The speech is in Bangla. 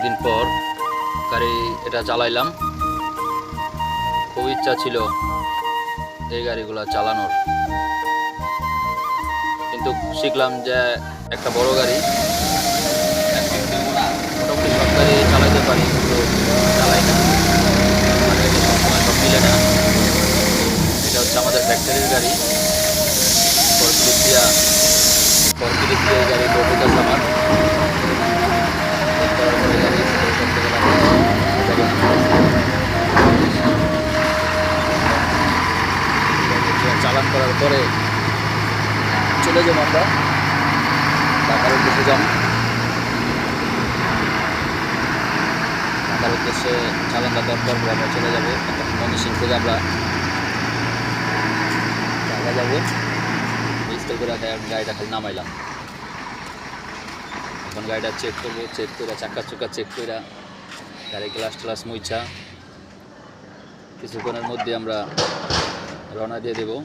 অনেকদিন পর গাড়ি এটা চালাইলাম। খুব ইচ্ছা ছিল এই গাড়িগুলো চালানোর, কিন্তু শিখলাম যে একটা বড় গাড়ি মোটামুটি সব গাড়ি চালাইতে পারি, কিন্তু চালাই না, মানে সবসময় সব মিলে না। এটা হচ্ছে আমাদের ফ্যাক্টরির গাড়ি, ফরক্লিফ দিয়ে এই গাড়ি লোড হইতেছে আমার। দেখতে পারবো এই গাড়ি করতে গেলে চালান করার পরে চলে যাবো আমরা ঢাকার উদ্দেশ্যে ঢাকার উদ্দেশ্যে চালানটা দরকার করে আমরা চলে যাবো। ময়মনসিং থেকে আমরা ঢাকা যাবো। স্থল করে গাড়িটা খালি নামাইলাম। এখন গাড়িটা চেক করবো, চেক করে চাকা চুকা চেক করে গাড়ি গ্লাস ট্লাস মুইছা কিছুক্ষণের মধ্যে আমরা রওনা দিয়ে দেবো।